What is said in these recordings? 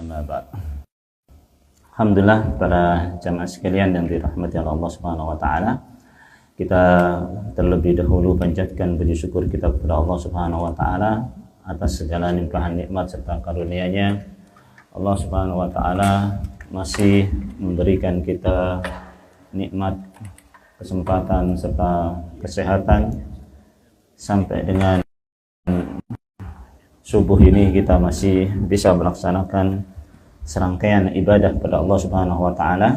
Amma ba'd. Alhamdulillah para jamaah sekalian yang dirahmati Allah Subhanahu wa taala. Kita terlebih dahulu panjatkan puji syukur kita kepada Allah Subhanahu wa taala atas segala limpahan nikmat serta karunia-Nya. Allah Subhanahu wa taala masih memberikan kita nikmat, kesempatan serta kesehatan sampai dengan subuh ini kita masih bisa melaksanakan serangkaian ibadah pada Allah Subhanahu wa taala.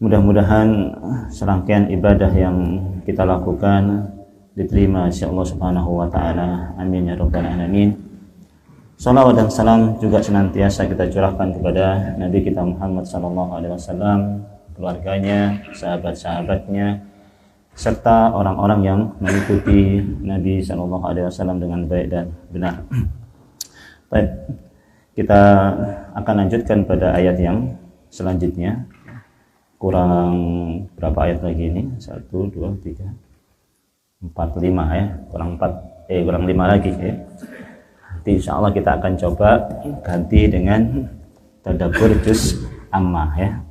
Mudah-mudahan serangkaian ibadah yang kita lakukan diterima oleh Allah Subhanahu wa taala. Amin ya rabbal alamin. Salawat dan salam juga senantiasa kita curahkan kepada Nabi kita Muhammad sallallahu alaihi wasallam, keluarganya, sahabat-sahabatnya, serta orang-orang yang mengikuti Nabi sallallahu alaihi wasallam dengan baik dan benar. Baik. Kita akan lanjutkan pada ayat yang selanjutnya. Kurang berapa ayat lagi ini? 1, 2, 3, 4, 5 ya. Kurang 5 lagi ya. Nanti insya Allah kita akan coba ganti dengan tadabbur juz ammah ya.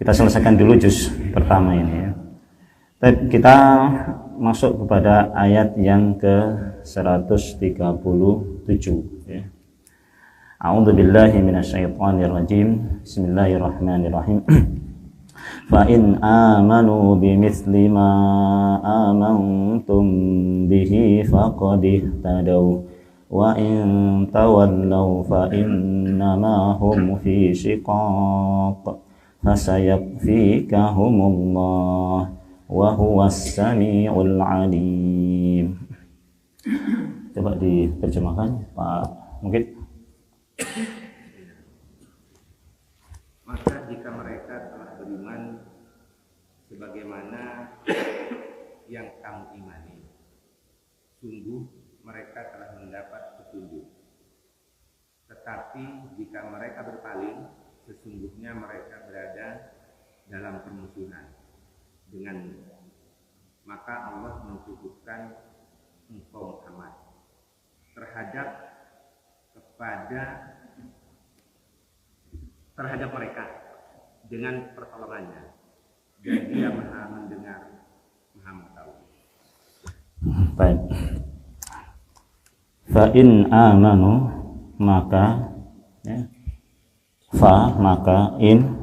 Kita selesaikan dulu juz pertama ini ya. Kita masuk kepada ayat yang ke-137 ya. A'udzu billahi minasyaitonir rajim. Bismillahirrahmanirrahim. Fa in amanu bimithli ma amantum bihi faqad ihtadaw wa in tawallaw fa innama hum fi shiqaq fasayakfikahumullah wa huwas samiul alim. Coba diterjemahkan Pak Mungkin. Maka jika mereka telah beriman sebagaimana yang kamu imani, sungguh mereka telah mendapat petunjuk. Tetapi jika mereka berpaling, sesungguhnya mereka berada dalam permusuhan dengan maka Allah mencukupkan engkau Muhammad terhadap mereka dengan pertolongannya, dan Dia Maha mendengar, Maha mengetahui. Baik. Fa in amanu maka ya, maka in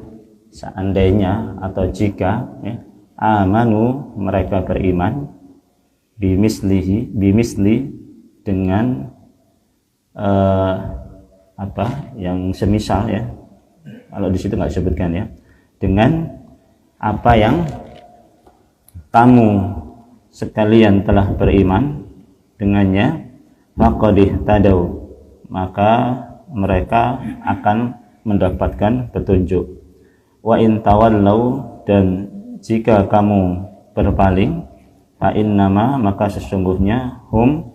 seandainya atau jika ya, amanu mereka beriman bimisli dengan yang semisal ya, kalau di situ nggak disebutkan ya, dengan apa yang kamu sekalian telah beriman dengannya, faqad ihtadaw maka mereka akan mendapatkan petunjuk. Wa in tawallaw dan jika kamu berpaling, fa innama maka sesungguhnya hum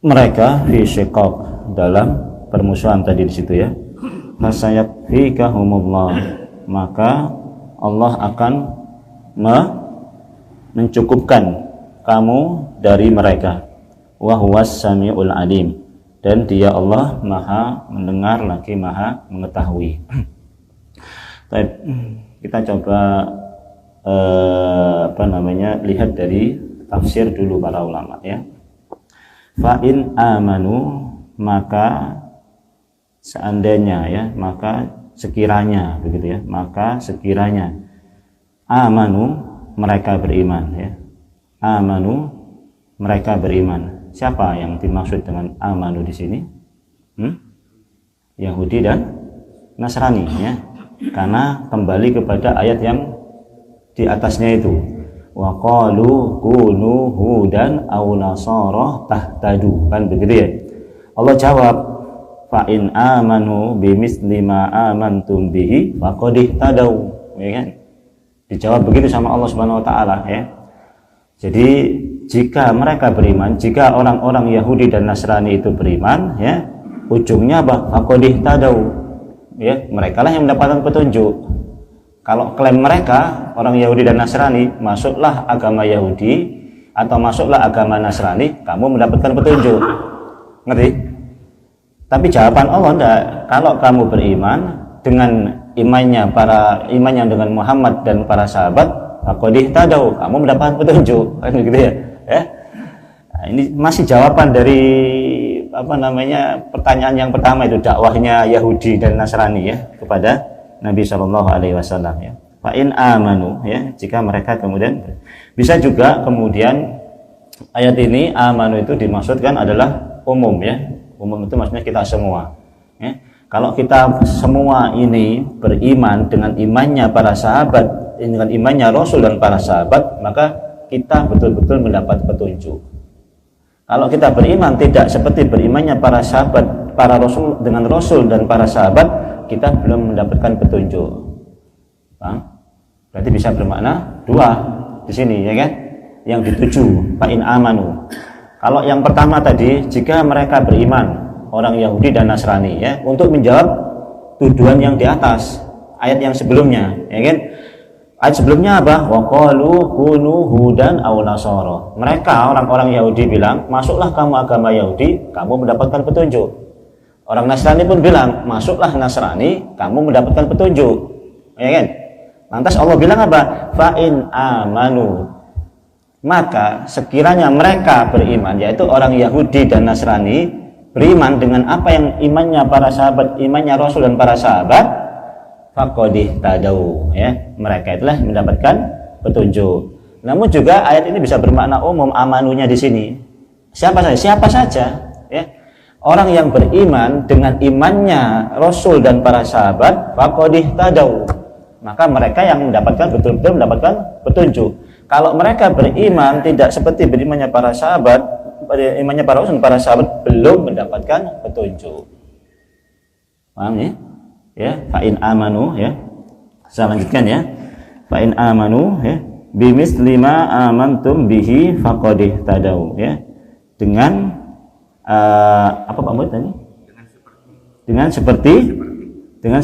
mereka fi syiqaq dalam permusuhan tadi di situ ya. Fasayakfikahumullah maka Allah akan mencukupkan kamu dari mereka. Wa huwas samiul alim dan Dia Allah Maha mendengar lagi Maha mengetahui. Baik, kita coba lihat dari tafsir dulu para ulama ya. Fa in amanu maka seandainya ya, maka sekiranya begitu ya, maka sekiranya amanu mereka beriman ya. Amanu mereka beriman. Siapa yang dimaksud dengan amanu di sini? Yahudi dan Nasrani ya. Karena kembali kepada ayat yang di atasnya itu. Wa qalu kunu hudan aw nasara tahtadu, kan begitu ya. Allah jawab fa in amanu bimithli ma amantum bihi faqad ihtadaw, ya kan? Dijawab begitu sama Allah Subhanahu wa taala ya. Jadi jika mereka beriman, jika orang-orang Yahudi dan Nasrani itu beriman ya, ujungnya apa? Faqad ihtadaw. Ya, mereka lah yang mendapatkan petunjuk. Kalau klaim mereka orang Yahudi dan Nasrani, masuklah agama Yahudi atau masuklah agama Nasrani, kamu mendapatkan petunjuk. Ngerti? Tapi jawaban Allah enggak. Kalau kamu beriman dengan iman yang dengan Muhammad dan para sahabat, faqad ihtadaw, kamu mendapatkan petunjuk. Kan gitu ya. Nah, ini masih jawaban dari pertanyaan yang pertama itu, dakwahnya Yahudi dan Nasrani ya kepada Nabi Shallallahu Alaihi Wasallam ya. Fa in amanu ya, jika mereka kemudian bisa juga kemudian ayat ini amanu itu dimaksudkan adalah umum ya. Umum itu maksudnya kita semua ya. Kalau kita semua ini beriman dengan imannya para sahabat, dengan imannya Rasul dan para sahabat, maka kita betul-betul mendapat petunjuk. Kalau kita beriman tidak seperti berimannya para sahabat, para Rasul dengan Rasul dan para sahabat, kita belum mendapatkan petunjuk. Berarti bisa bermakna dua di sini ya kan? Yang dituju fa in amanu. Kalau yang pertama tadi, jika mereka beriman, orang Yahudi dan Nasrani ya, untuk menjawab tuduhan yang di atas ayat yang sebelumnya ya kan? Ayat sebelumnya apa? Wa qalu kunu hudan aw nasara. Mereka orang-orang Yahudi bilang, masuklah kamu agama Yahudi, kamu mendapatkan petunjuk. Orang Nasrani pun bilang, masuklah Nasrani, kamu mendapatkan petunjuk. Ya kan? Lantas Allah bilang apa? Fa in amanu. Maka sekiranya mereka beriman, yaitu orang Yahudi dan Nasrani beriman dengan apa yang imannya para sahabat, imannya Rasul dan para sahabat, faqad ihtadaw ya, mereka itulah mendapatkan petunjuk. Namun juga ayat ini bisa bermakna umum amanunya di sini. Siapa saja ya. Orang yang beriman dengan imannya Rasul dan para sahabat, faqad ihtadaw. Maka mereka yang mendapatkan betul-betul mendapatkan petunjuk. Kalau mereka beriman tidak seperti berimannya para sahabat, imannya para Rasul dan para sahabat, belum mendapatkan petunjuk. Paham ya? Ya, fa in amanu ya. Saya lanjutkan ya. Fa in amanu ya, bimisli ma amantum bihi faqad ihtadaw ya. Dengan apa Pak Muhammad tadi? Dengan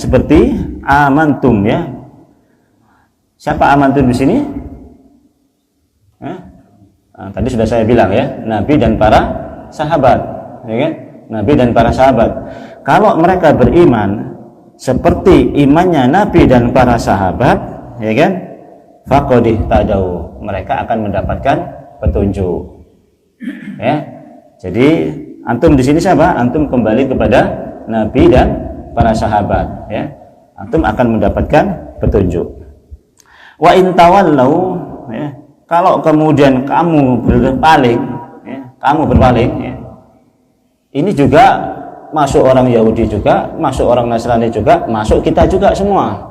seperti amantum ya. Siapa amantum di sini? Tadi sudah saya bilang ya, Nabi dan para sahabat, ya kan? Nabi dan para sahabat. Kalau mereka beriman seperti imannya Nabi dan para sahabat, ya kan? Faqad ihtadaw, mereka akan mendapatkan petunjuk. Ya. Jadi antum di sini siapa? Antum kembali kepada Nabi dan para sahabat, ya. Antum akan mendapatkan petunjuk. Wa in tawallau ya, kalau kemudian kamu berpaling ya, ini juga masuk orang Yahudi juga, masuk orang Nasrani juga, masuk kita juga semua,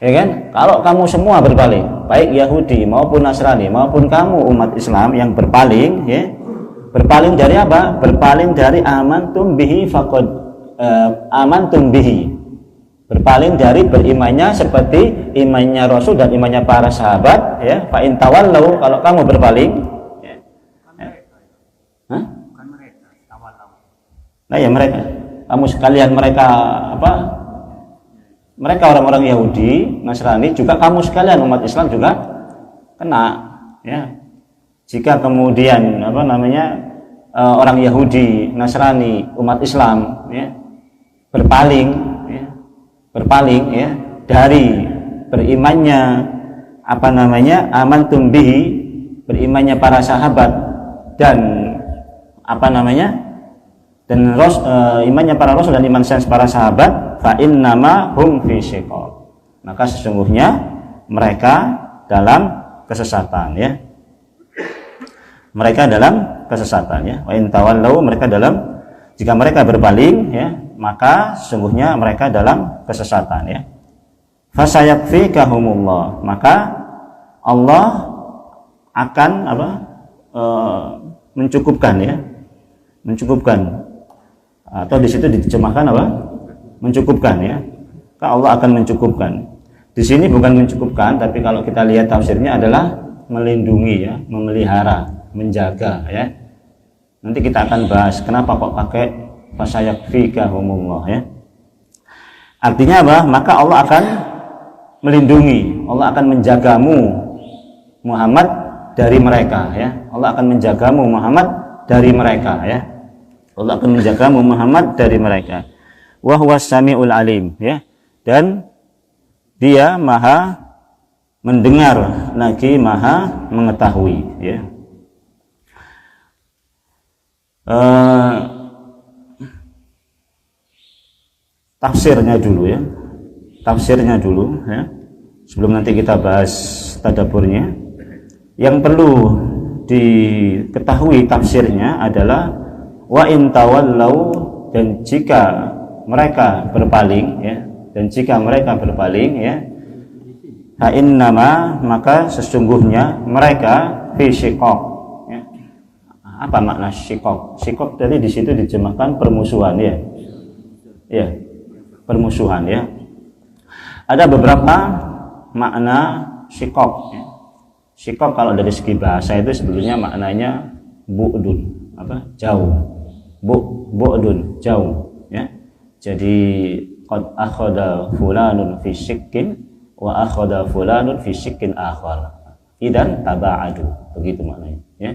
ya kan? Kalau kamu semua berpaling, baik Yahudi maupun Nasrani maupun kamu umat Islam yang berpaling, ya, berpaling dari apa? Berpaling dari amantum bihi faqad amantum bihi, berpaling dari berimannya seperti imannya Rasul dan imannya para sahabat ya. Fa in tawallau, kalau kamu berpaling ya. Bukan mereka, tawallau. Nah ya mereka, kamu sekalian mereka apa? Mereka orang-orang Yahudi, Nasrani juga kamu sekalian umat Islam juga kena ya. Jika kemudian orang Yahudi, Nasrani, umat Islam ya berpaling ya dari berimannya amantum bihi, berimannya para sahabat dan imannya para Rasul dan iman para sahabat, fa innama hum fi syiqaq, maka sesungguhnya mereka dalam kesesatan ya. Mereka dalam kesesatan ya. Wa in tawallau, jika mereka berpaling ya, maka sesungguhnya mereka dalam kesesatan ya. Fasayakfikahumullah, maka Allah akan mencukupkan ya, atau di situ diterjemahkan mencukupkan ya. Allah akan mencukupkan. Di sini bukan mencukupkan, tapi kalau kita lihat tafsirnya adalah melindungi ya, memelihara, menjaga ya. Nanti kita akan bahas kenapa kok pakai fasayakfikahumullah ya. Artinya apa? Maka Allah akan melindungi, Allah akan menjagamu Muhammad dari mereka ya. Allah akan menjagamu Muhammad dari mereka ya. Allah akan menjagamu Muhammad dari mereka. Wa huwas samiul alim, ya. Dan dia maha mendengar lagi maha mengetahui, ya. Tafsirnya dulu, ya. Tafsirnya dulu, ya. Sebelum nanti kita bahas tadaburnya. Yang perlu diketahui tafsirnya adalah wa in tawallau, dan jika mereka berpaling, ya, dan jika mereka berpaling, ya, fa innama, maka sesungguhnya mereka fi syiqaq, ya. Apa makna syiqaq? Syiqaq tadi di situ diterjemahkan permusuhan, ya. Ya, permusuhan, ya. Ada beberapa makna syiqaq, ya. Syiqaq kalau dari segi bahasa itu sebetulnya maknanya bu'dun, apa? Jauh. Bu'dun, jauh, ya. Jadi qad akhadha fulanun fi syikkin wa akhadha fulanun fi syikkin akhar. Idan taba'adu, begitu maknanya, ya.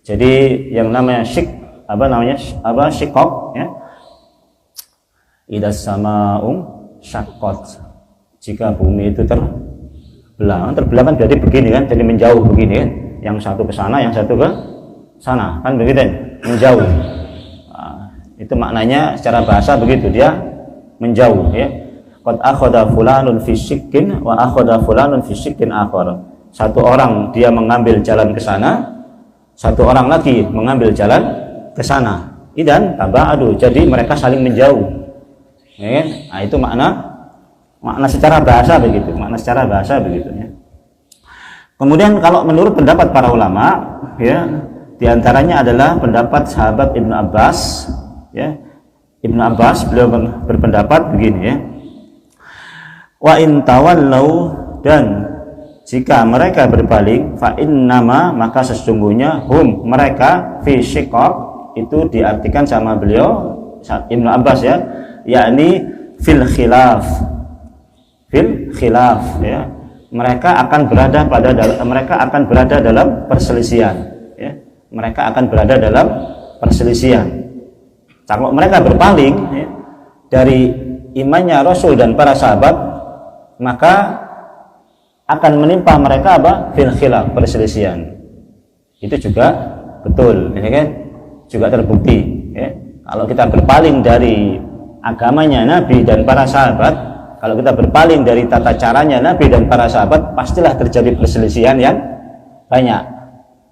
Jadi yang namanya syiqaq, ya. Idas sama'um syaqqat. Jika bumi itu terbelah kan berarti begini kan, jadi menjauh begini kan. Yang satu ke sana, yang satu ke sana, kan begitu kan? Menjauh. Itu maknanya secara bahasa begitu, dia menjauh, ya. Qad akhadha fulanun fi syikkin wa akhadha fulanun fi syikkin akhar. Satu orang dia mengambil jalan ke sana, satu orang lagi mengambil jalan ke sana. Idan taba'adu, jadi mereka saling menjauh. Ya kan? Nah, itu makna secara bahasa begitu, ya. Kemudian kalau menurut pendapat para ulama, ya, diantaranya adalah pendapat sahabat Ibnu Abbas, ya. Ibnu Abbas beliau berpendapat begini, ya. Wa in tawallau, dan jika mereka berpaling, fa innama, maka sesungguhnya hum, mereka fi syiqaq, itu diartikan sama beliau Ibnu Abbas, ya, yakni fil khilaf, ya. Mereka akan berada dalam perselisihan, ya. Mereka akan berada dalam perselisihan. Kalau mereka berpaling, ya, dari imannya Rasul dan para sahabat, maka akan menimpa mereka apa? Fil khilaf, perselisihan. Itu juga betul, ya kan? Juga terbukti, ya. Kalau kita berpaling dari agamanya Nabi dan para sahabat, kalau kita berpaling dari tata caranya Nabi dan para sahabat, pastilah terjadi perselisihan yang banyak,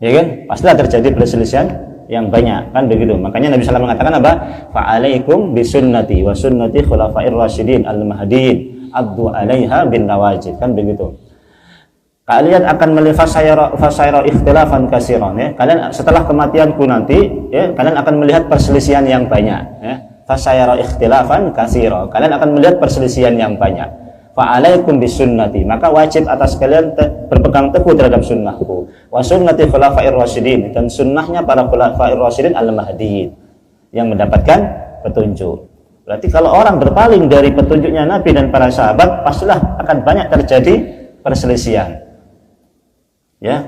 ya kan? Pastilah terjadi perselisihan yang banyak, kan begitu. Makanya Nabi SAW mengatakan apa? Fa'alaikum bisunnati wa sunnati khulafair rasyidin al-mahdiyyin addu 'alaiha bin nawajid, kan begitu. Kalian akan melihat fasaira ikhtilafan katsiran, ya. Kalian setelah kematianku nanti, ya, kalian akan melihat perselisihan yang banyak, ya. Fasaira ikhtilafan katsiran, kalian akan melihat perselisihan yang banyak. Fa'alaikum bisunnati, maka wajib atas kalian berpegang teguh terhadap sunnahku, wa sunnati khulafair rasyidin, dan sunnahnya para khulafair rasyidin al-mahdiyyin yang mendapatkan petunjuk. Berarti kalau orang berpaling dari petunjuknya Nabi dan para sahabat, pastilah akan banyak terjadi perselisihan. Ya,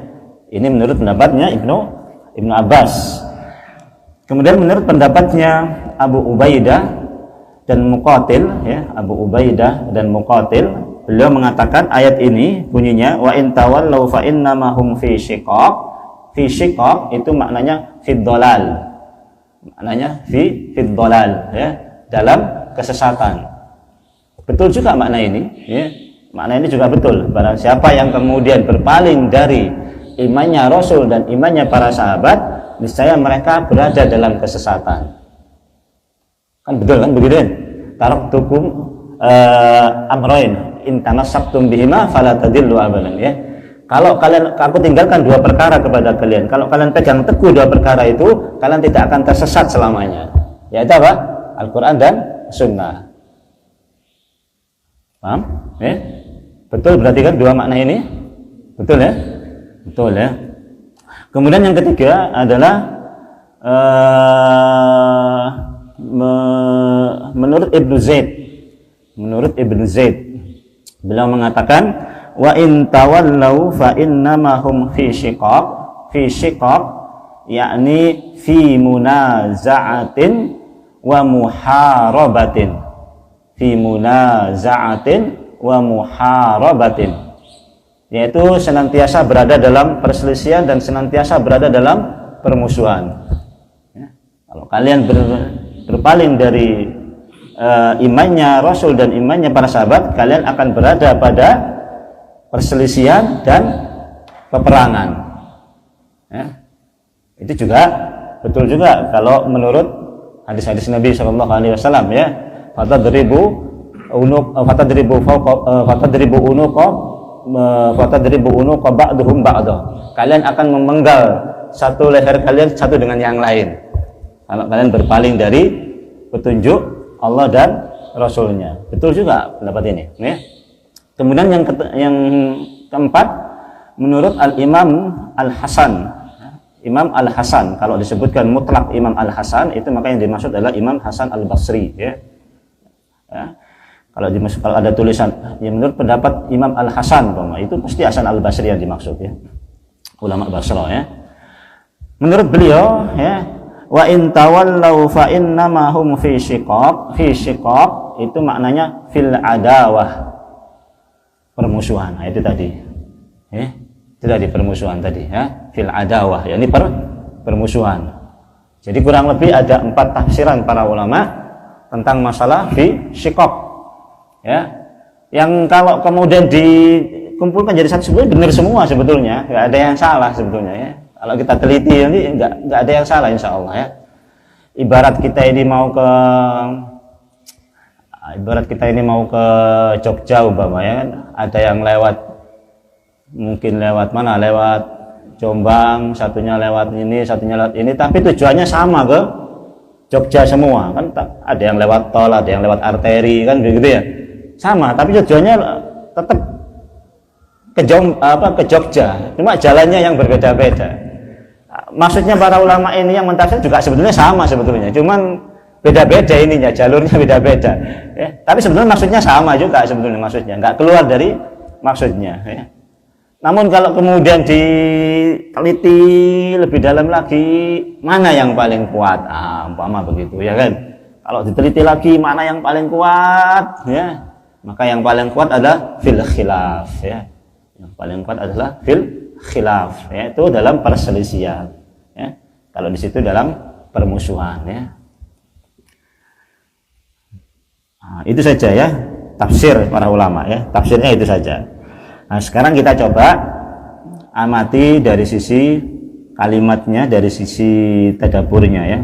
ini menurut pendapatnya Ibnu Abbas. Kemudian menurut pendapatnya Abu Ubaidah dan Muqatil, ya, Abu Ubaidah dan Muqatil, beliau mengatakan ayat ini bunyinya wa in tawallau fa innama hum fi syiqaq. Fi syiqaq itu maknanya fid dhalal. Maknanya fi fid dhalal, ya, dalam kesesatan. Betul juga makna ini, ya. Makna ini juga betul. Barang siapa yang kemudian berpaling dari imannya Rasul dan imannya para sahabat, niscaya mereka berada dalam kesesatan. Kan betul kan begitu kan? Taraktukum amrayn in tamassaktum bihima fala tadillu abadan, ya. Kalau aku tinggalkan dua perkara kepada kalian, kalau kalian pegang teguh dua perkara itu, kalian tidak akan tersesat selamanya. Yaitu apa? Al-Qur'an dan Sunnah. Paham? Ya? Betul berarti kan dua makna ini? Betul, ya? Betul, ya. Kemudian yang ketiga adalah menurut Ibnu Zaid, beliau mengatakan wa in tawallau fa innama hum fi syiqaq. Fi syiqaq yakni fi munaza'atin wa muharabatin. Fi munaza'atin wa muharabatin, yaitu senantiasa berada dalam perselisihan dan senantiasa berada dalam permusuhan. Ya. Kalau kalian berpaling dari imannya Rasul dan imannya para sahabat, kalian akan berada pada perselisihan dan peperangan. Ya. Itu juga betul juga kalau menurut hadis-hadis Nabi Shallallahu Alaihi Wasallam, ya, fatadribu unuqa ba'duhum ba'da. Kalian akan memenggal satu leher kalian satu dengan yang lain kalau kalian berpaling dari petunjuk Allah dan Rasulnya. Betul juga pendapat ini, ya. Kemudian yang keempat, menurut Al-Imam Al-Hasan. Imam Al-Hasan, kalau disebutkan mutlak Imam Al-Hasan, itu maka yang dimaksud adalah Imam Hasan Al-Basri, ya. Ya. Kalau ada tulisan yang menurut pendapat Imam Al-Hasan, itu pasti Hasan Al-Basri yang dimaksud, ya. Ulama Basra, ya. Menurut beliau, ya, wa in tawallau fa innama hum fi shiqaq. Fi shiqaq itu maknanya fil adawah, permusuhan. Nah, itu tadi. Ya. Itu tadi permusuhan tadi, ya. Fil adawah, yakni permusuhan. Jadi kurang lebih ada 4 tafsiran para ulama tentang masalah fi shiqaq. Ya, yang kalau kemudian dikumpulkan jadi satu sebetulnya benar semua sebetulnya, nggak ada yang salah sebetulnya, ya. Kalau kita teliti nanti nggak ada yang salah insya Allah, ya. Ibarat kita ini mau ke Jogja umpama, ya, ada yang lewat mungkin lewat mana, lewat Jombang, satunya lewat ini, satunya lewat ini, tapi tujuannya sama ke Jogja semua kan. Ada yang lewat tol, ada yang lewat arteri, kan begitu, ya. Sama, tapi tujuannya tetap ke Jogja, cuma jalannya yang berbeda-beda. Maksudnya para ulama ini yang mentafsir juga sebetulnya sama sebetulnya, cuman beda-beda ininya, jalurnya beda-beda, ya. Tapi sebenarnya maksudnya sama juga sebetulnya, maksudnya nggak keluar dari maksudnya, ya. Namun kalau kemudian diteliti lebih dalam lagi, mana yang paling kuat, umpama begitu, ya kan. Kalau diteliti lagi mana yang paling kuat, ya, maka yang paling kuat adalah fil khilaf, ya. Yang paling kuat adalah fil khilaf, yaitu dalam perselisihan, ya. Kalau di situ dalam permusuhan, ya. Nah, itu saja, ya, tafsir para ulama, ya. Tafsirnya itu saja. Nah, sekarang kita coba amati dari sisi kalimatnya, dari sisi tadaburnya, ya.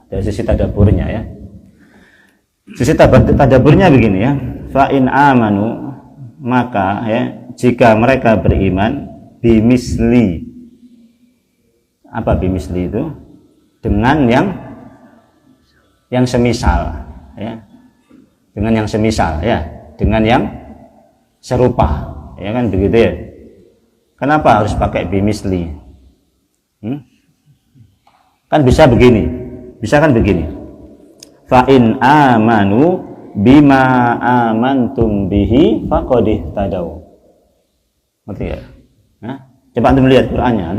Dari sisi tadaburnya, ya. Sisi tadaburnya begini, ya. Fa in amanu, maka, ya, jika mereka beriman, bimisli. Apa bimisli itu? Dengan yang semisal, ya. Dengan yang semisal, ya. Dengan yang serupa, ya kan begitu, ya. Kenapa harus pakai bimisli? Kan bisa begini, bisa kan begini. Fa in amanu bima amantum bihi faqad ihtadaw. Ngerti ya? Nah, coba antum lihat Qur'annya,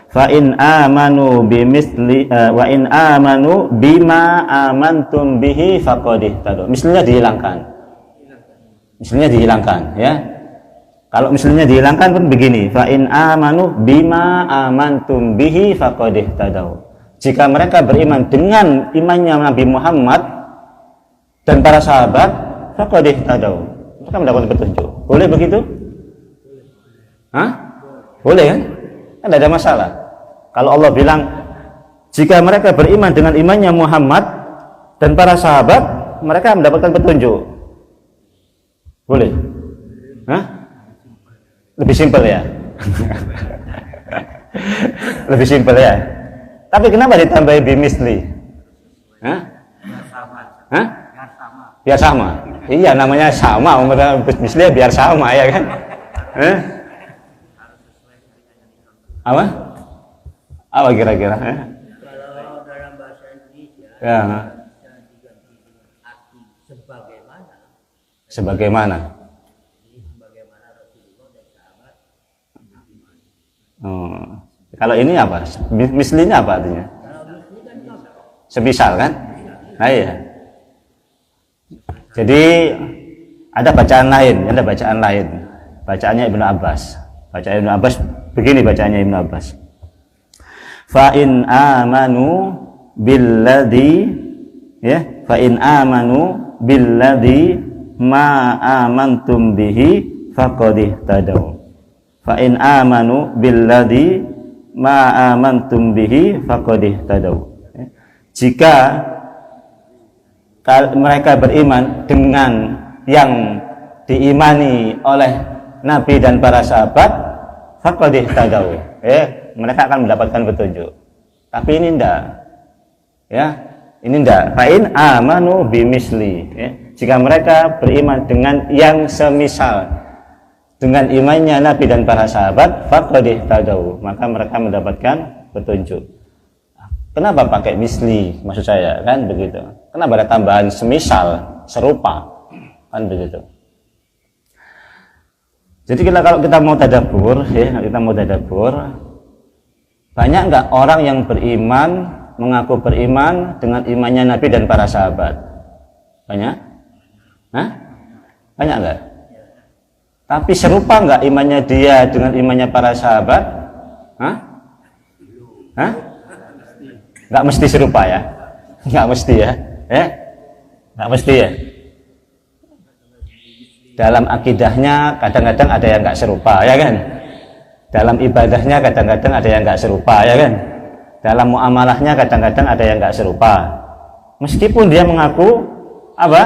Fa in amanu bimisli wa in amanu bima amantum bihi faqad ihtadaw. Misalnya dihilangkan, ya. Kalau misalnya dihilangkan pun begini, fa in amanu bima amantum bihi faqad ihtadaw. Jika mereka beriman dengan imannya Nabi Muhammad dan para sahabat, faqad ihtadaw, mereka mendapat petunjuk. Boleh begitu? Boleh, kan? Kan tidak ada masalah. Kalau Allah bilang jika mereka beriman dengan imannya Muhammad dan para sahabat, mereka mendapatkan petunjuk. Boleh? Lebih simpel, ya. Lebih simpel, ya. Tapi kenapa ditambahin bimisli? Biar sama. Iya, namanya sama. Bimisli biar sama, ya kan? Apa kira-kira? Kalau dalam bahasa Indonesia, Ya. arti sebagaimana Sebagaimana? Rasulullah dan sahabat. Kalau ini apa? Mislinya apa artinya? Semisal kan? Nah iya. Jadi ada bacaan lain. Bacaannya Ibnu Abbas. Bacaan Ibnu Abbas begini bacaannya Ibnu Abbas. Fa in amanu billadzi ma amantum bihi faqad ihtadaw. Fa in amanu billadzi ma amantum bihi faqad ihtadaw. Jika mereka beriman dengan yang diimani oleh Nabi dan para sahabat, faqad ihtadaw. Mereka akan mendapatkan petunjuk. Tapi ini enggak. Ya, ini enggak. Fa in amanu bimisli. Jika mereka beriman dengan yang semisal dengan imannya Nabi dan para sahabat, faqad ihtadaw, maka mereka mendapatkan petunjuk. Kenapa pakai misli? Maksud saya kan begitu. Kenapa ada tambahan semisal, serupa? Kan begitu. Jadi kalau kita mau tadabbur, banyak enggak orang yang beriman, mengaku beriman dengan imannya Nabi dan para sahabat? Banyak? Hah? Banyak enggak? Tapi serupa enggak imannya dia dengan imannya para sahabat? Hah? Enggak mesti serupa ya? Enggak mesti ya? Enggak mesti ya? Dalam akidahnya kadang-kadang ada yang enggak serupa, ya kan? Dalam ibadahnya kadang-kadang ada yang enggak serupa, ya kan? Dalam muamalahnya kadang-kadang ada yang enggak serupa. Meskipun dia mengaku apa?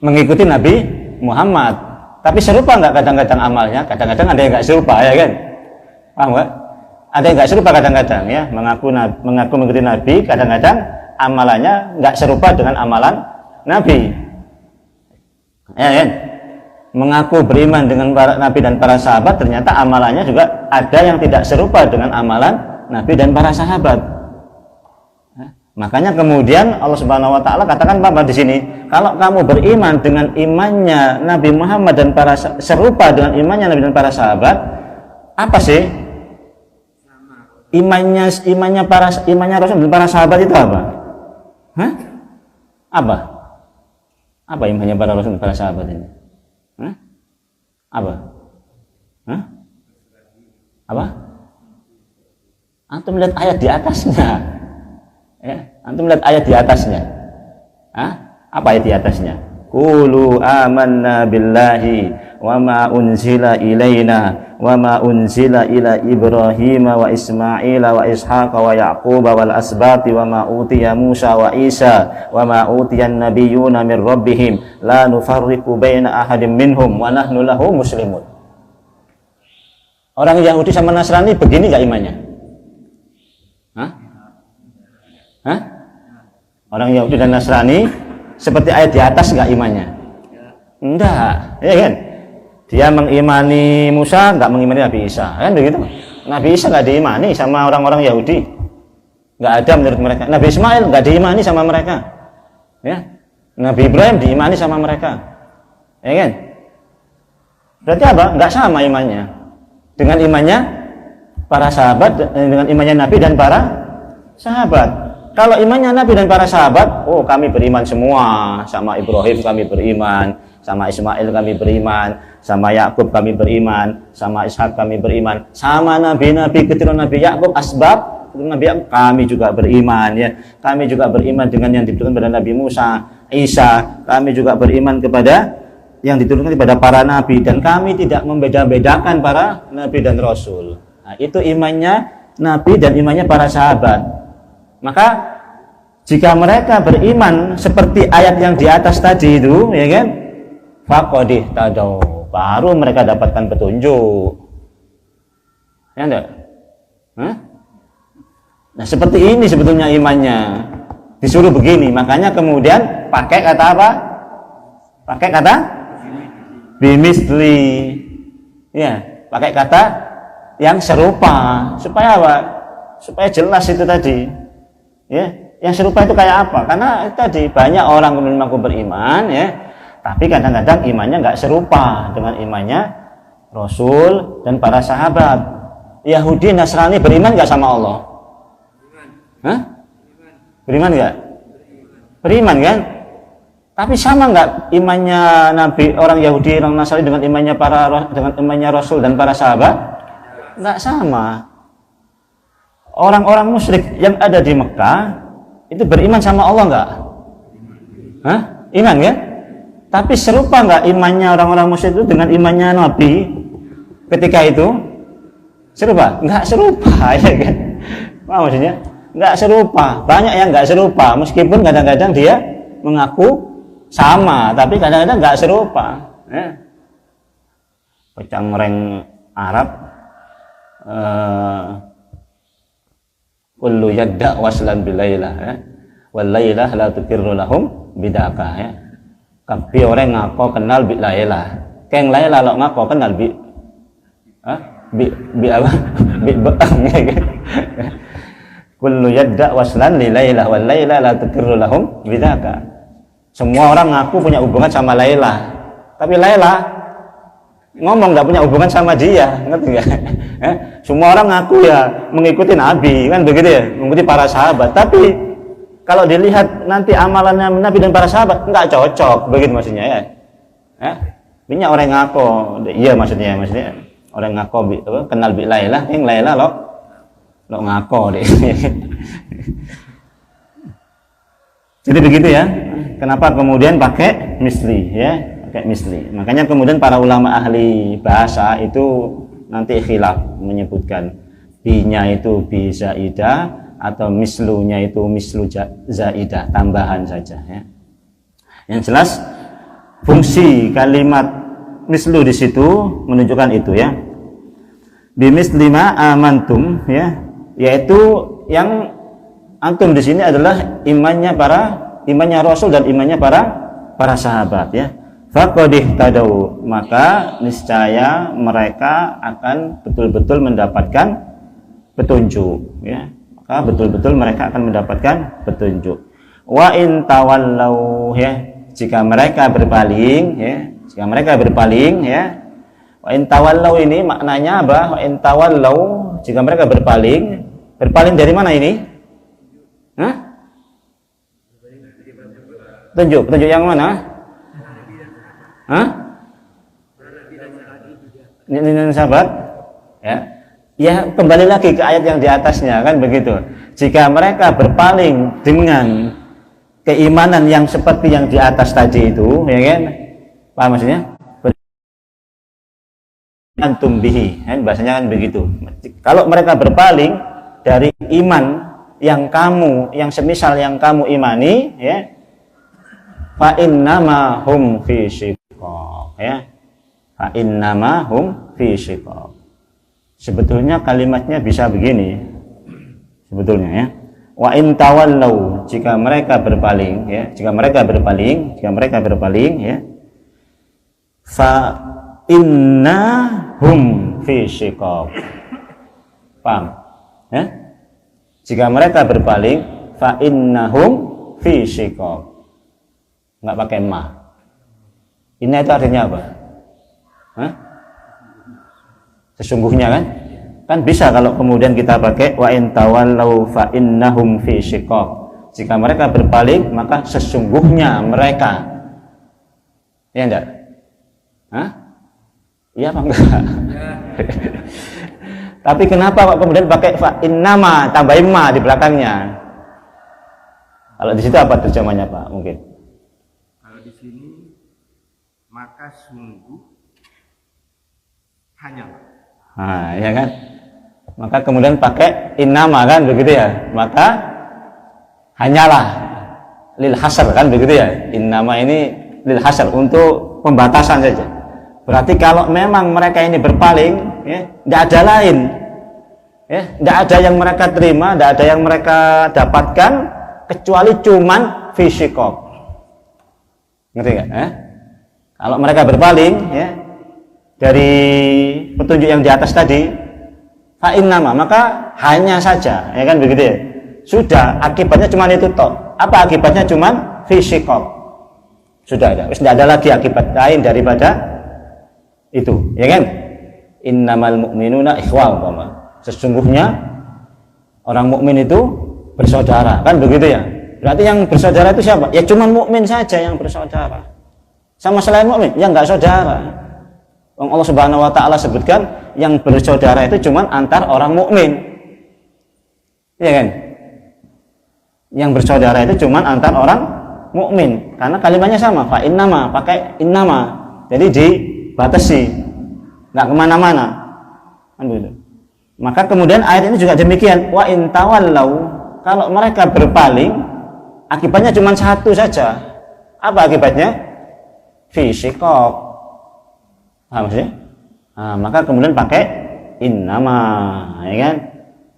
Mengikuti Nabi Muhammad, tapi serupa enggak kadang-kadang amalnya? Kadang-kadang ada yang enggak serupa, ya kan? Paham enggak? Ada yang enggak serupa kadang-kadang ya, mengaku mengikuti Nabi, kadang-kadang amalannya enggak serupa dengan amalan Nabi. Ya kan? Mengaku beriman dengan para Nabi dan para sahabat, ternyata amalannya juga ada yang tidak serupa dengan amalan Nabi dan para sahabat. Makanya kemudian Allah Subhanahu wa taala katakan apa di sini? Kalau kamu beriman dengan imannya Nabi Muhammad dan serupa dengan imannya Nabi dan para sahabat, apa sih? Imannya Rasul dan para sahabat itu apa? Hah? Apa imannya para Rasul dan para sahabat ini? Hah? Apa? Antum lihat ayat di atasnya. Antum lihat ayat di atasnya. Apa ayat di atasnya? Qulu amanna billahi wa ma unzila ilaina wa ma unzila ila Ibrahim wa Ismail wa Ishaq wa Yaqub wal asbati wa ma utiya Musa wa Isa wa ma utiya an-nabiyyuna min rabbihim la nufarriqu baina ahadin minhum wa nahnu lahu muslimun. Orang Yahudi sama Nasrani begini enggak imannya? Orang Yahudi dan Nasrani seperti ayat di atas enggak imannya? Enggak, ya kan? Dia mengimani Musa, enggak mengimani Nabi Isa, kan begitu? Nabi Isa enggak diimani sama orang-orang Yahudi, enggak ada menurut mereka. Nabi Ismail enggak diimani sama mereka, ya. Nabi Ibrahim diimani sama mereka, ya kan? Berarti apa? Enggak sama imannya dengan imannya para sahabat, dengan imannya Nabi dan para sahabat. Kalau imannya Nabi dan para sahabat, oh kami beriman semua, sama Ibrahim kami beriman, sama Ismail kami beriman, sama Yakub kami beriman, sama Ishak kami beriman, sama nabi-nabi keturunan Nabi Yakub, asbab Nabi Yakub kami juga beriman, ya. Kami juga beriman dengan yang diturunkan kepada Nabi Musa, Isa, kami juga beriman kepada yang diturunkan kepada para nabi, dan kami tidak membeda-bedakan para nabi dan rasul. Nah, itu imannya Nabi dan imannya para sahabat. Maka jika mereka beriman seperti ayat yang di atas tadi itu, ya kan, faqad ihtadaw, baru mereka dapatkan petunjuk, ya enggak? Nah seperti ini sebetulnya imannya, disuruh begini. Makanya kemudian pakai kata apa? Pakai kata bimisli, ya, pakai kata yang serupa, supaya apa? Supaya jelas itu tadi. Ya, yang serupa itu kayak apa? Karena tadi banyak orang kemudian mengaku beriman, ya, tapi kadang-kadang imannya nggak serupa dengan imannya Rasul dan para sahabat. Yahudi, Nasrani beriman nggak sama Allah? Hah? Beriman nggak? Beriman kan? Tapi sama nggak imannya Nabi, orang Yahudi, orang Nasrani dengan imannya Rasul dan para sahabat? Nggak sama. Orang-orang musyrik yang ada di Mekah itu beriman sama Allah nggak? Hah? Iman kan? Tapi serupa nggak imannya orang-orang musyrik itu dengan imannya Nabi ketika itu? Serupa? Nggak serupa, ya kan? Apa maksudnya? Nggak serupa. Banyak yang nggak serupa, meskipun kadang-kadang dia mengaku sama, tapi kadang-kadang nggak serupa. Pecangreng Arab, kullu yadda waslan bilailah, wal lailah la tukirru lahum bidaka, ya. Kabeh orang ngako kenal bi lailah. Keng lailah lo ngako kenal bi apa? Bi baang, ya kan. Kullu yadda waslan lilailah wal lailah la tukirru lahum bidaka. Semua orang ngaku punya hubungan sama Laila, tapi Laila ngomong nggak punya hubungan sama dia, ngerti nggak? Semua orang ngaku ya mengikuti Nabi, kan begitu ya, mengikuti para sahabat. Tapi kalau dilihat nanti amalannya Nabi dan para sahabat nggak cocok, begitu maksudnya ya. Banyak orang ngaku, iya maksudnya orang ngaku kenal bi Laila, yang Laila lo ngaku deh. Jadi begitu ya. Kenapa kemudian pakai misli, ya? Pakai misli. Makanya kemudian para ulama ahli bahasa itu nanti khilaf menyebutkan bi-nya itu bi zaidah atau mislunya itu mislu zaidah, tambahan saja, ya. Yang jelas fungsi kalimat mislu di situ menunjukkan itu, ya. Bi mislima amantum, ya, yaitu yang antum di sini adalah imannya Rasul dan imannya para sahabat, ya. Faqadih tadau, maka niscaya mereka akan betul-betul mendapatkan petunjuk, ya. Maka betul-betul mereka akan mendapatkan petunjuk. Wa in tawallau, ya, jika mereka berpaling, ya, ya. Wa in tawallau ini maknanya apa? Wa in tawallau, jika mereka berpaling dari mana ini? Hah? Petunjuk yang mana? Hah? Ini sahabat? Ya, kembali lagi ke ayat yang di atasnya, kan begitu. Jika mereka berpaling dengan keimanan yang seperti yang di atas tadi itu, ya kan? Paham maksudnya? Antum bihi, kan bahasanya kan begitu. Kalau mereka berpaling dari iman yang semisal yang kamu imani, ya, fa innama hum fi shiqaq, ya. Fa innama hum fi shiqaq. Sebetulnya kalimatnya bisa begini. Sebetulnya, ya. Wa in tawallau, jika mereka berpaling, ya. Jika mereka berpaling, ya. Fa innahum fi shiqaq. Paham? Ya? Jika mereka berpaling, fa innahum fi shiqaq. Nggak pakai ma. Inna itu artinya apa? Hah? Sesungguhnya, kan? Kan bisa kalau kemudian kita pakai wa in tawallau fa innahum fi shiqaq. Jika mereka berpaling, maka sesungguhnya mereka. Ya enggak? Hah? Iya apa enggak? Tapi kenapa kok kemudian pakai fa innama, tambahin ma di belakangnya? Kalau di situ apa terjemahnya, Pak? Mungkin. Di sini maka sungguh hanyalah. Nah, ya kan? Maka kemudian pakai innama, kan begitu ya? Maka hanyalah lil hasr, kan begitu ya? Innama ini lil hasr, untuk pembatasan saja. Berarti kalau memang mereka ini berpaling, ya, tidak ada lain, ya, tidak ada yang mereka terima, tidak ada yang mereka dapatkan kecuali cuman fi shiqaq. Ngerti nggak? Kalau mereka berpaling, ya, dari petunjuk yang di atas tadi, fa innama, maka hanya saja, ya kan begitu ya. Sudah, akibatnya cuma itu toh. Apa akibatnya? Cuma fi shiqaq. Sudah ada. Tidak ada lagi akibat lain daripada itu, ya kan? Innamal mu'minuna ikhwah, Sesungguhnya orang mukmin itu bersaudara, kan begitu ya? Berarti yang bersaudara itu siapa? Ya cuma mukmin saja yang bersaudara. Sama selain mukmin, ya enggak saudara. Allah Subhanahu wa taala sebutkan yang bersaudara itu cuma antar orang mukmin. Iya kan? Yang bersaudara itu cuma antar orang mukmin. Karena kalimatnya sama, fa innama, pakai innama. Jadi dibatasi. Enggak kemana-mana. Kan begitu. Maka kemudian ayat ini juga demikian, wa in tawallau, kalau mereka berpaling, akibatnya cuma satu saja. Apa akibatnya? Fi shiqaq. Maksudnya? Maka kemudian pakai innama, ya kan?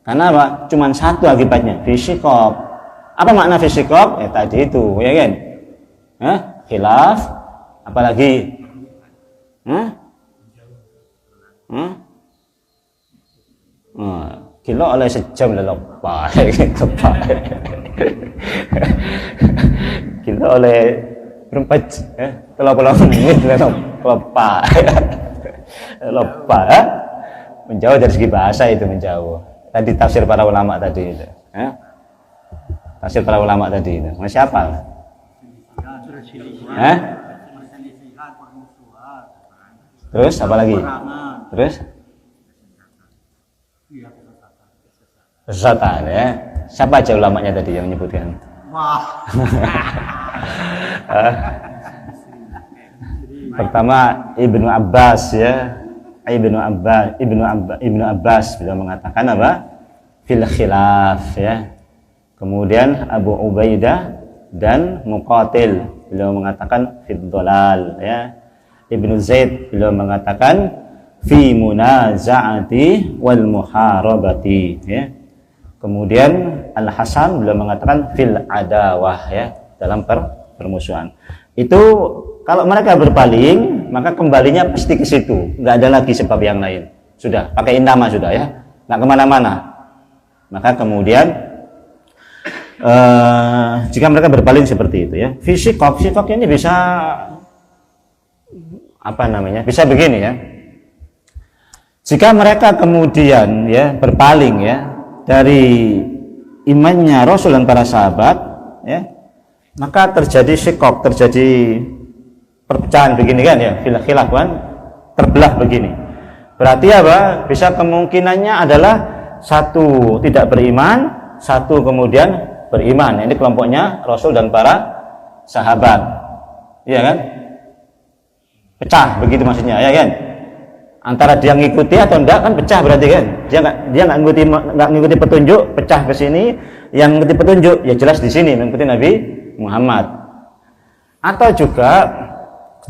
Karena apa? Cuma satu akibatnya, fi shiqaq. Apa makna fi shiqaq? Ya tadi itu, ya kan? Khilaf, apalagi? Kilo oleh sejam lepas, kilo oleh berempat, kalau menit lepas, menjauh dari segi bahasa itu menjauh. Tadi tafsir para ulama tadi itu, tafsir para ulama tadi itu, masih apa? Terus apa lagi? Terus? Kesesatan ya. Siapa aja ulamanya tadi yang menyebutkan? Pertama Ibnu Abbas ya. Ibnu Abbas beliau mengatakan apa? Fil khilaf ya. Kemudian Abu Ubaidah dan Muqatil beliau mengatakan fid dhalal ya. Ibnu Zaid beliau mengatakan fi munaza'ati wal muharabati ya. Kemudian Al Hasan beliau mengatakan fil adawah ya, dalam permusuhan. Itu kalau mereka berpaling, maka kembalinya pasti ke situ, nggak ada lagi sebab yang lain. Sudah pakai innama sudah ya, nggak kemana-mana. Maka kemudian jika mereka berpaling seperti itu ya, fisikok ini bisa apa namanya? Bisa begini ya. Jika mereka kemudian ya berpaling ya dari imannya Rasul dan para sahabat ya, maka terjadi sikok, terjadi perpecahan begini kan ya, khilaf kan, terbelah begini. Berarti apa? Bisa kemungkinannya adalah satu tidak beriman, satu kemudian beriman. Ini kelompoknya Rasul dan para sahabat. Iya kan? Pecah begitu maksudnya, ya kan? Antara dia ngikuti atau enggak kan pecah berarti kan? Dia nggak ngikuti petunjuk, pecah ke sini. Yang ngikuti petunjuk ya jelas di sini mengikuti Nabi Muhammad. Atau juga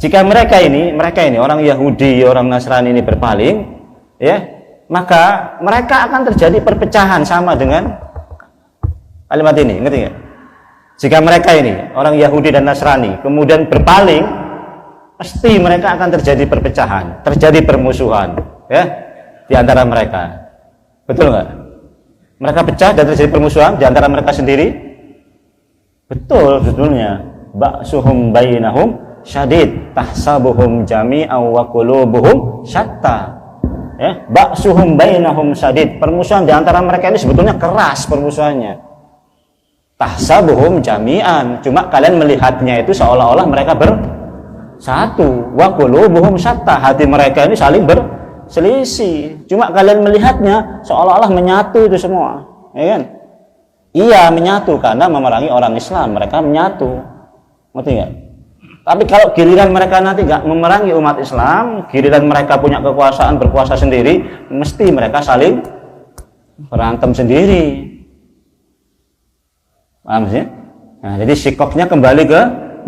jika mereka ini orang Yahudi, orang Nasrani ini berpaling, ya, maka mereka akan terjadi perpecahan sama dengan kalimat ini, ngerti nggak? Jika mereka ini orang Yahudi dan Nasrani kemudian berpaling, pasti mereka akan terjadi perpecahan, terjadi permusuhan, ya, di antara mereka. Betul nggak? Mereka pecah dan terjadi permusuhan di antara mereka sendiri. Betul sebetulnya. Ba'suhum bainahum syadid, tahsabuhum jami'an wa qulubuhum syatta. Ya, ba'suhum bainahum syadid. Permusuhan di antara mereka ini sebetulnya keras permusuhannya. Tahsabuhum jami'an. Cuma kalian melihatnya itu seolah-olah mereka bersatu. Wa qulubuhum syatta. Hati mereka ini saling berselisih. Cuma kalian melihatnya seolah-olah menyatu itu semua. Ya kan? Iya menyatu karena memerangi orang Islam, mereka menyatu, ngerti nggak? Tapi kalau giliran mereka nanti nggak memerangi umat Islam, giliran mereka punya kekuasaan berkuasa sendiri, mesti mereka saling berantem sendiri, paham sih? Nah, jadi sikoknya kembali ke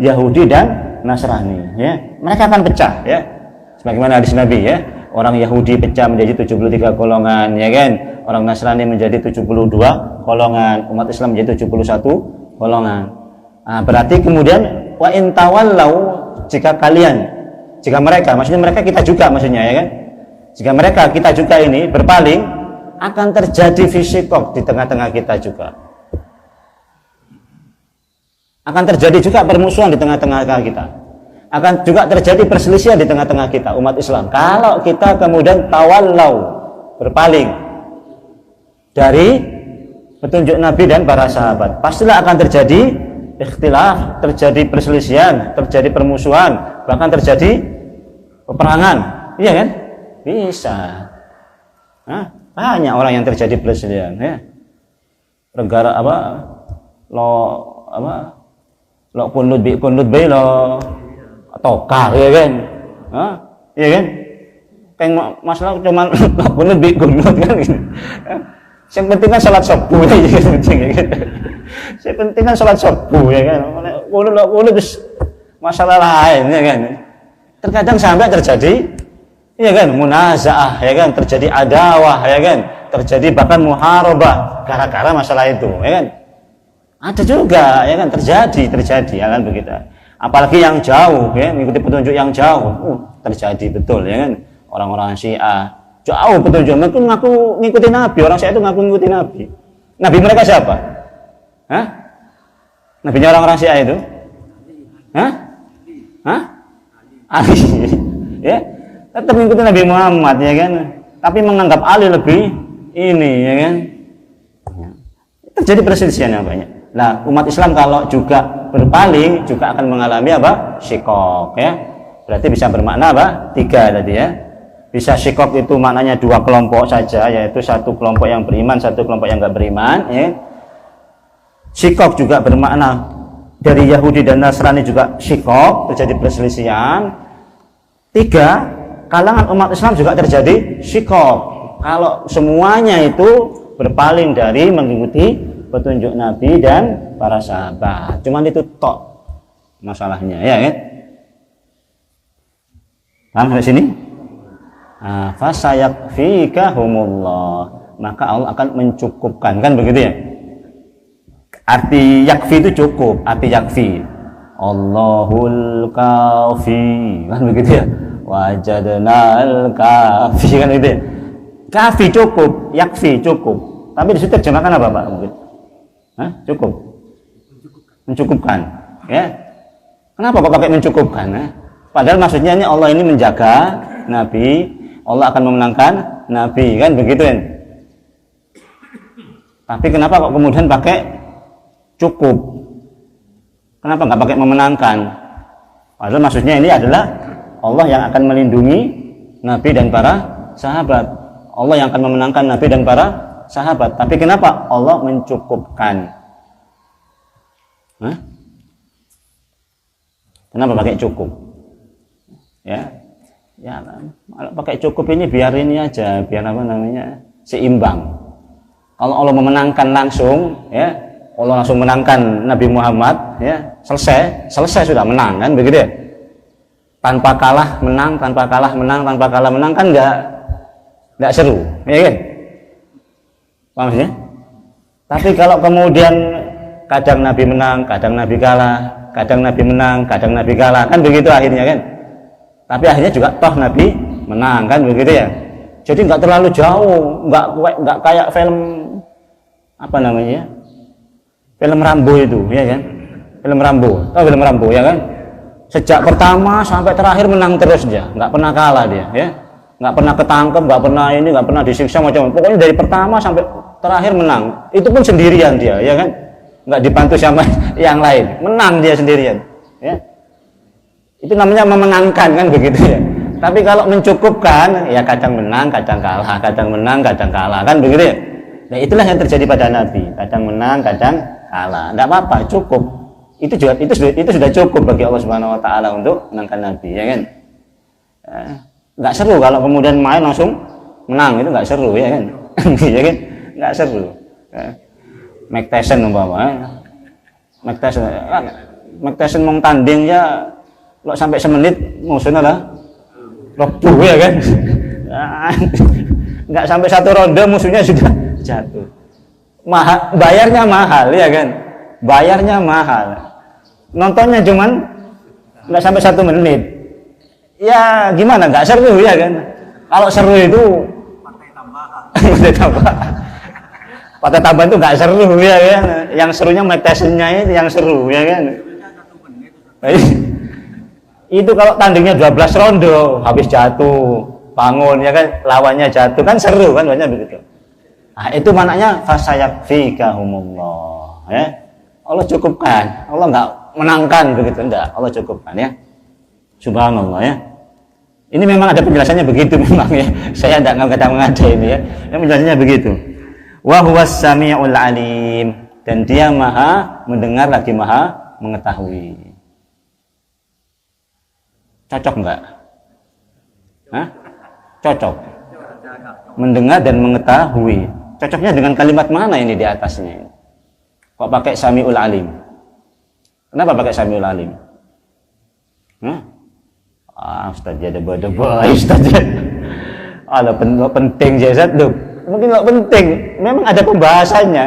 Yahudi dan Nasrani, ya. Mereka akan pecah, ya. Sebagaimana hadis Nabi, ya. Orang Yahudi pecah menjadi 73 golongan, ya kan? Orang Nasrani menjadi 72 golongan, umat Islam menjadi 71 golongan. Nah, berarti kemudian wa in tawallau, jika mereka, maksudnya mereka kita juga maksudnya, ya kan? Jika mereka kita juga ini berpaling, akan terjadi fisikok di tengah-tengah kita juga. Akan terjadi juga permusuhan di tengah-tengah kita. Akan juga terjadi perselisihan di tengah-tengah kita umat Islam. Kalau kita kemudian tawallau, berpaling, dari petunjuk Nabi dan para sahabat. Pastilah akan terjadi ikhtilaf, terjadi perselisihan, terjadi permusuhan, bahkan terjadi peperangan. Iya kan? Bisa. Banyak orang yang terjadi perselisihan, ya. Negara lo kunut be lo tokar, ya kan? Iya kan? Kayak masalah cuman kunut kan gitu. Yang penting kan salat subuh ya, yang penting kan salat subuh ya kan. Kunut masalah lain ya kan. Terkadang sampai terjadi ya kan munazaah ya kan, terjadi adawah ya kan, terjadi bahkan muharabah gara-gara masalah itu ya kan. Ada juga ya kan, terjadi ya kan begitu. Apalagi yang jauh ya, mengikuti petunjuk yang jauh, terjadi betul ya kan. Orang-orang Syiah jauh petunjuk, mereka ngaku ngikuti Nabi, orang Syiah itu ngaku ngikuti Nabi. Nabi mereka siapa? Nabinya orang-orang Syiah itu? Ali. Ya, tetap mengikuti Nabi Muhammad ya kan. Tapi menganggap Ali lebih ini ya kan. Terjadi perselisihan yang banyak. Nah, umat Islam kalau juga berpaling juga akan mengalami apa? Syikok ya. Berarti bisa bermakna apa? 3 tadi ya. Bisa syikok itu maknanya 2 kelompok saja, yaitu satu kelompok yang beriman, satu kelompok yang enggak beriman ya. Syikok juga bermakna dari Yahudi dan Nasrani juga syikok, terjadi perselisihan. 3, kalangan umat Islam juga terjadi syikok. Kalau semuanya itu berpaling dari mengikuti petunjuk Nabi dan para sahabat. Cuman itu tok masalahnya ya kan? Paham sampai sini? Fasayakfikahumullah, maka Allah akan mencukupkan, kan begitu ya? Arti yakfi itu cukup, arti yakfi Allahul kafi, kan begitu ya? Wajadnal kafi, kan begitu ya? Kafi cukup, yakfi cukup, tapi disitu terjemahkan apa Pak mungkin? Cukup, mencukupkan ya. Kenapa kok pakai mencukupkan ya? Padahal maksudnya ini Allah ini menjaga Nabi, Allah akan memenangkan Nabi, kan begitu kan? Tapi kenapa kok kemudian pakai cukup? Kenapa nggak pakai memenangkan? Padahal maksudnya ini adalah Allah yang akan melindungi Nabi dan para sahabat. Allah yang akan memenangkan Nabi dan para sahabat. Tapi kenapa Allah mencukupkan? Kenapa pakai cukup? Ya, pakai cukup ini biar ini aja, biar apa namanya, seimbang. Kalau Allah memenangkan langsung, ya, Allah langsung menangkan Nabi Muhammad, ya, selesai sudah menang, kan begitu ya? Tanpa kalah menang, tanpa kalah menang, tanpa kalah menang, kan nggak seru, ya kan? Paham maksudnya? Tapi kalau kemudian kadang Nabi menang, kadang Nabi kalah, kadang Nabi menang, kadang Nabi kalah, kan begitu akhirnya kan? Tapi akhirnya juga toh Nabi menang, kan begitu ya. Jadi nggak terlalu jauh, nggak kayak film apa namanya, film Rambo itu, ya kan? Film Rambo, tahu film Rambo ya kan? Sejak pertama sampai terakhir menang terus dia, nggak pernah kalah dia, ya. Nggak pernah ketangkep, nggak pernah ini, nggak pernah disiksa macam-macam. Pokoknya dari pertama sampai terakhir menang. Itu pun sendirian dia, ya kan? Nggak dibantu sama yang lain, menang dia sendirian, ya. Itu namanya memenangkan, kan begitu ya. Tapi kalau mencukupkan, ya kadang menang, kadang kalah, kadang menang, kadang kalah, kan begitu ya. Nah itulah yang terjadi pada Nabi, kadang menang, kadang kalah. Nggak apa-apa, cukup. Itu sudah cukup bagi Allah Subhanahu Wa Taala untuk menangkan Nabi, ya kan. Nggak seru kalau kemudian main langsung menang, itu nggak seru, ya kan. Ya kan, nggak seru. Mike Tyson umpama, Mike Tyson mau tanding ya. Kalau sampai semenit musuhnya lah roboh, ya kan. Nggak sampai 1 ronde musuhnya sudah jatuh. Bayarnya mahal, ya kan. Bayarnya mahal. Nontonnya cuman nggak sampai 1 menit. Ya gimana, nggak seru, ya kan. Kalau seru itu partai tambahan itu nggak seru, ya kan. Yang serunya Mike Tyson-nya itu yang seru, ya kan. Itu kalau tandingnya 12 ronde habis jatuh bangun, ya kan, lawannya jatuh, kan seru, kan banyak begitu. Nah, itu maknanya fasayakfikahumullah, ya. Allah cukupkan. Allah enggak menangkan begitu, enggak. Allah cukupkan, ya. Subhanallah, ya. Ini memang ada penjelasannya begitu memang, ya. Saya enggak ngada-ngada ini, ya. Yang penjelasannya begitu. Wa huwas samiul alim, dan dia maha mendengar lagi maha mengetahui. Cocok enggak? Hah? Cocok. Mendengar dan mengetahui. Cocoknya dengan kalimat mana ini di atasnya? Kok pakai samiul alim? Kenapa pakai samiul alim? Hah? Ustaz ya deba-deba, Ustaz. Ada penting jasad tuh. Mungkin nggak penting. Memang ada pembahasannya.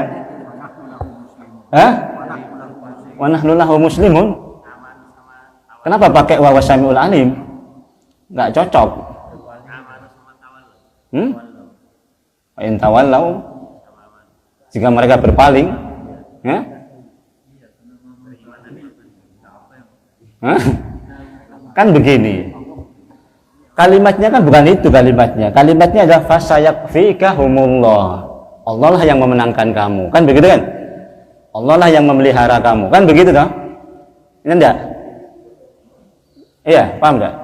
Hah? Wa nahnu lahu muslimun. Kenapa pakai wa samiul alim? Nggak cocok. In tawallau, jika mereka berpaling, ya? Kan begini, kalimatnya kan bukan itu kalimatnya. Kalimatnya adalah fasayakfikahumullah. Allah lah yang memenangkan kamu, kan begitu kan? Allah lah yang memelihara kamu, kan begitu toh? Ini enggak? Iya, paham enggak?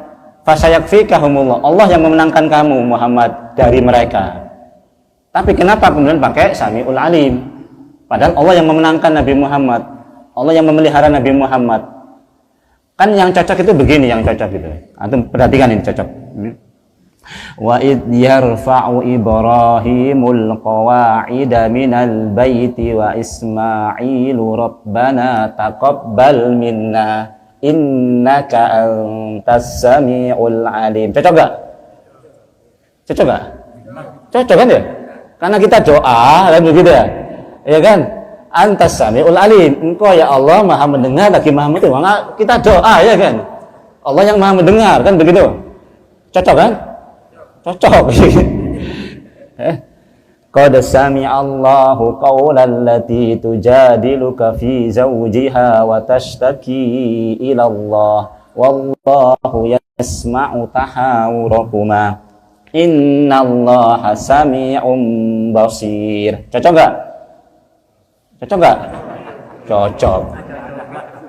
Fasayakfikahumullah. Allah yang memenangkan kamu Muhammad dari mereka. Tapi kenapa kemudian pakai samiul alim? Padahal Allah yang memenangkan Nabi Muhammad, Allah yang memelihara Nabi Muhammad. Kan yang cocok itu begini, yang cocok itu. Antum perhatikan ini cocok. Wa id yarfa'u Ibrahimul qawa'ida minal baiti wa Ismailu rabbana taqabbal minna innaka antas samiul alim. Cocok gak? Cocok gak? Cocok kan ya? Karena kita doa kan begitu ya. Ya kan? Antas samiul alim. Engkau ya Allah Maha mendengar lagi Maha mengetahui. Maka kita doa ya kan? Allah yang Maha mendengar kan begitu. Cocok kan? Cocok. Qad sami'allahu qawlan lati tujadiluka fi zawjiha wa tashtaki ila Allah wallahu yasma'u tahawurakuma innallaha sami'un basir. Cocok enggak? Cocok enggak? Cocok.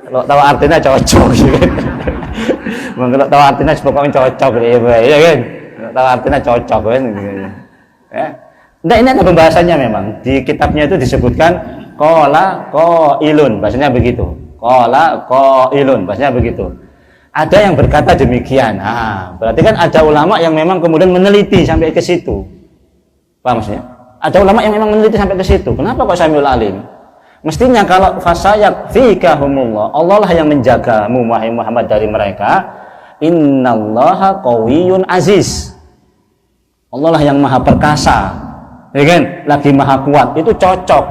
Kalau tahu artinya cocok. Kalau tahu artinya pokoknya cocok ya kan? Tahu artinya cocok kan? Ya. Nah, ini ada pembahasannya memang. Di kitabnya itu disebutkan qala qailun, bahasanya begitu. Qala qailun, bahasanya begitu. Ada yang berkata demikian. Nah, berarti kan ada ulama yang memang kemudian meneliti sampai ke situ. Paham maksudnya? Ada ulama yang memang meneliti sampai ke situ. Kenapa kok samiul alim? Mestinya kalau fasayakfikahumullah, Allah lah yang menjagamu wahai Muhammad dari mereka. Innallaha qawiyyun aziz. Allah lah yang maha perkasa. Ya kan? Lagi maha kuat. Itu cocok.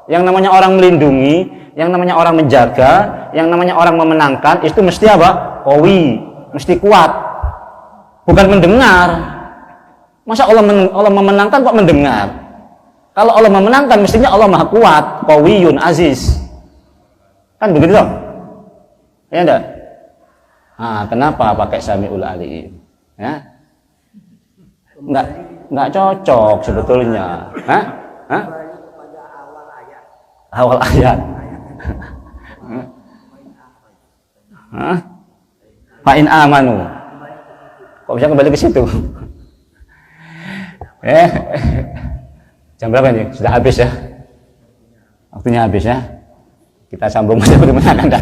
Yang namanya orang melindungi, yang namanya orang menjaga, yang namanya orang memenangkan, itu mesti apa? Qawi, mesti kuat. Bukan mendengar. Masa Allah memenangkan kok mendengar? Kalau Allah memenangkan mestinya Allah maha kuat, qawiyyun aziz. Kan begitu dong? Ya enggak? Nah, kenapa pakai samiul alim? Ya? Enggak cocok sebetulnya. Hah? Hah? Awal ayat. Hah? Fa'in amanu. Kok bisa kembali ke situ? Jam berapa nih? Sudah habis ya? Waktunya habis ya? Kita sambung pada pertemuan akan datang.